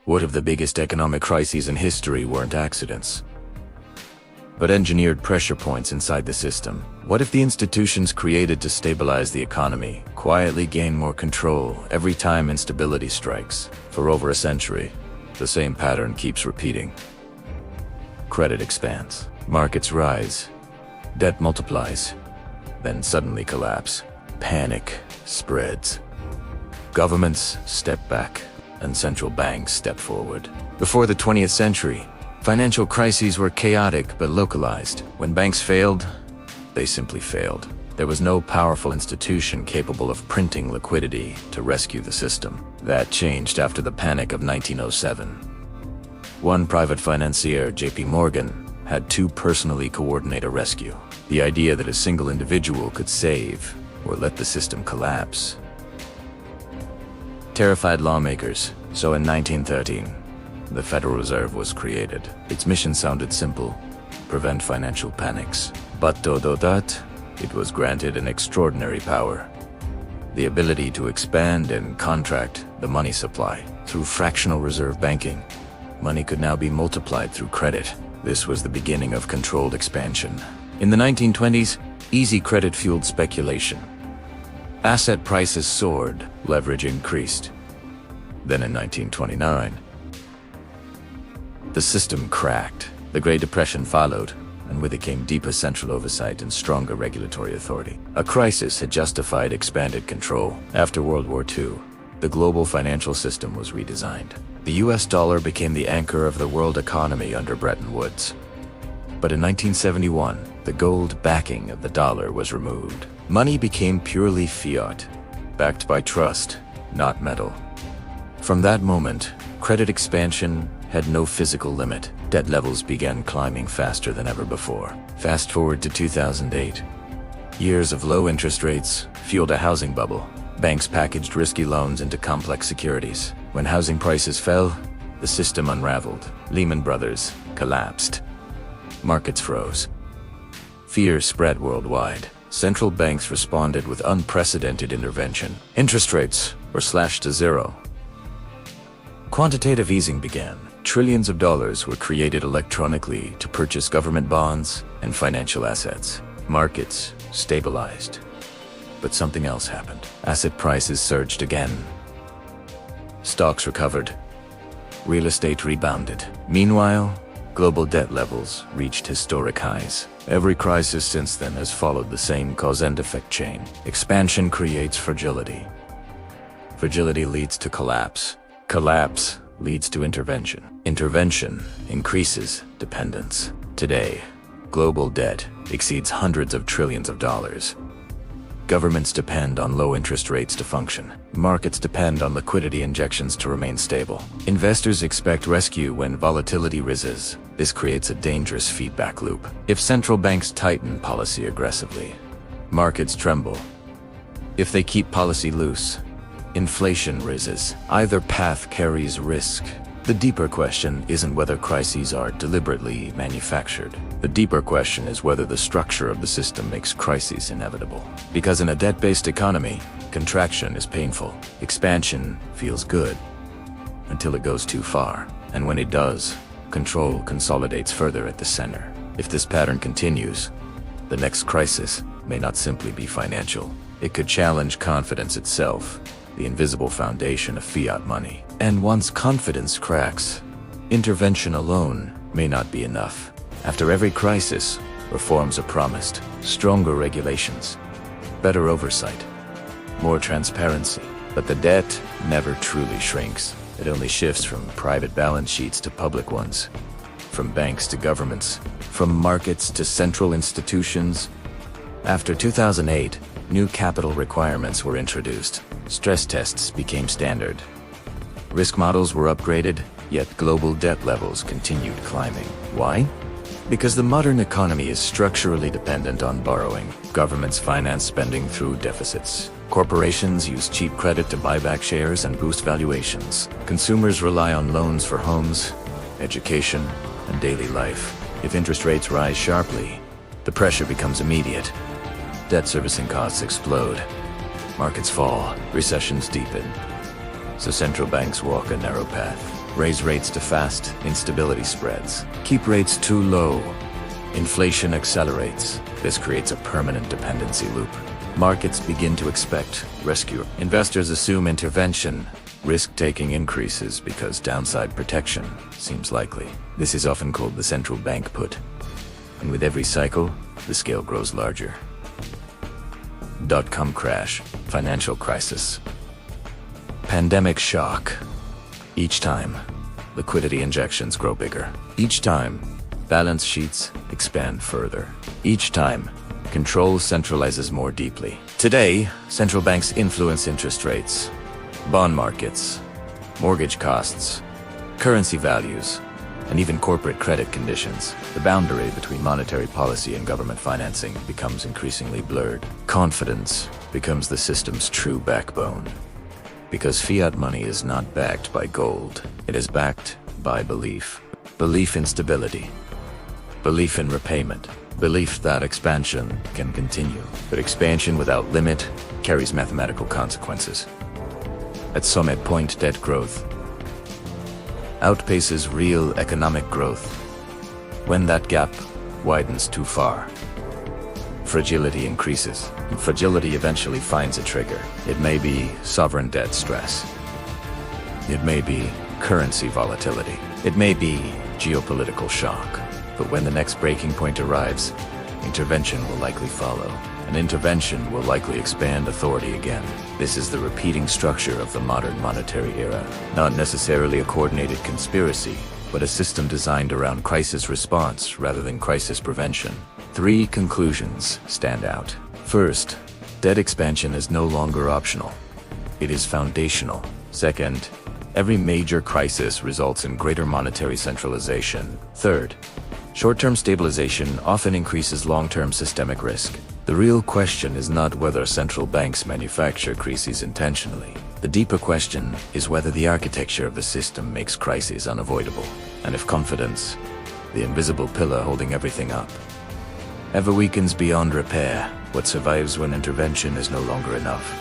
What if the biggest economic crises in history weren't accidents, but engineered pressure points inside the system? What if the institutions created to stabilize the economy quietly gain more control every time instability strikes? For over a century, the same pattern keeps repeating. Credit expands, markets rise, debt multiplies, then suddenly collapse. Panic spreads. Governments step back, and central banks step forward. Before the 20th century, financial crises were chaotic but localized. When banks failed, they simply failed. There was no powerful institution capable of printing liquidity to rescue the system. That changed after the panic of 1907. One private financier, J.P. Morgan, had to personally coordinate a rescue. The idea that a single individual could save or let the system collapse terrified lawmakers. So in 1913, the Federal Reserve was created. Its mission sounded simple: prevent financial panics. But it was granted an extraordinary power: the ability to expand and contract the money supply. Through fractional reserve banking, money could now be multiplied through credit. This was the beginning of controlled expansion. In the 1920s, easy credit fueled speculation. Asset prices soared, leverage increased. Then in 1929, the system cracked. The Great Depression followed, and with it came deeper central oversight and stronger regulatory authority. A crisis had justified expanded control. After World War II, the global financial system was redesigned. The US dollar became the anchor of the world economy under Bretton Woods. But in 1971, the gold backing of the dollar was removed. Money became purely fiat, backed by trust, not metal. From that moment, credit expansion had no physical limit. Debt levels began climbing faster than ever before. Fast forward to 2008. Years of low interest rates fueled a housing bubble. Banks packaged risky loans into complex securities. When housing prices fell, the system unraveled. Lehman Brothers collapsed. Markets froze. Fear spread worldwide. Central banks responded with unprecedented intervention. Interest rates were slashed to zero. Quantitative easing began. Trillions of dollars were created electronically to purchase government bonds and financial assets. Markets stabilized. But something else happened. Asset prices surged again. Stocks recovered. Real estate rebounded. Meanwhile, global debt levels reached historic highs. Every crisis since then has followed the same cause and effect chain. Expansion creates fragility. Fragility leads to collapse. Collapse leads to intervention. Intervention increases dependence. Today, global debt exceeds hundreds of trillions of dollars. Governments depend on low interest rates to function. Markets depend on liquidity injections to remain stable. Investors expect rescue when volatility rises. This creates a dangerous feedback loop. If central banks tighten policy aggressively, markets tremble. If they keep policy loose, inflation rises. Either path carries risk. The deeper question isn't whether crises are deliberately manufactured. The deeper question is whether the structure of the system makes crises inevitable. Because in a debt-based economy, contraction is painful. Expansion feels good until it goes too far. And when it does, control consolidates further at the center. If this pattern continues, the next crisis may not simply be financial. It could challenge confidence itself, the invisible foundation of fiat money. And once confidence cracks, intervention alone may not be enough. After every crisis, reforms are promised. Stronger regulations, better oversight, more transparency. But the debt never truly shrinks. It only shifts from private balance sheets to public ones, from banks to governments, from markets to central institutions. After 2008, new capital requirements were introduced. Stress tests became standard. Risk models were upgraded, yet global debt levels continued climbing. Why? Because the modern economy is structurally dependent on borrowing. Governments finance spending through deficits. Corporations use cheap credit to buy back shares and boost valuations. Consumers rely on loans for homes, education, and daily life. If interest rates rise sharply, the pressure becomes immediate. Debt servicing costs explode. Markets fall, recessions deepen. So central banks walk a narrow path. Raise rates too fast, instability spreads. Keep rates too low, inflation accelerates. This creates a permanent dependency loop. Markets begin to expect rescue. Investors assume intervention. Risk-taking increases because downside protection seems likely. This is often called the central bank put. And with every cycle, the scale grows larger. Dot-com crash, financial crisis. Pandemic shock. Each time, liquidity injections grow bigger. Each time, balance sheets expand further. Each time, control centralizes more deeply. Today, central banks influence interest rates, bond markets, mortgage costs, currency values, and even corporate credit conditions. The boundary between monetary policy and government financing becomes increasingly blurred. Confidence becomes the system's true backbone. Because fiat money is not backed by gold, it is backed by belief. Belief in stability. Belief in repayment. Belief that expansion can continue. But expansion without limit carries mathematical consequences. At some point, debt growth outpaces real economic growth. When that gap widens too far, fragility increases, and fragility eventually finds a trigger. It may be sovereign debt stress. It may be currency volatility. It may be geopolitical shock. But when the next breaking point arrives, intervention will likely follow. An intervention will likely expand authority again. This is the repeating structure of the modern monetary era. Not necessarily a coordinated conspiracy, but a system designed around crisis response rather than crisis prevention. 3 conclusions stand out. First, debt expansion is no longer optional. It is foundational. Second, every major crisis results in greater monetary centralization. Third, short-term stabilization often increases long-term systemic risk. The real question is not whether central banks manufacture crises intentionally. The deeper question is whether the architecture of the system makes crises unavoidable. And if confidence, the invisible pillar holding everything up, ever weakens beyond repair, what survives when intervention is no longer enough?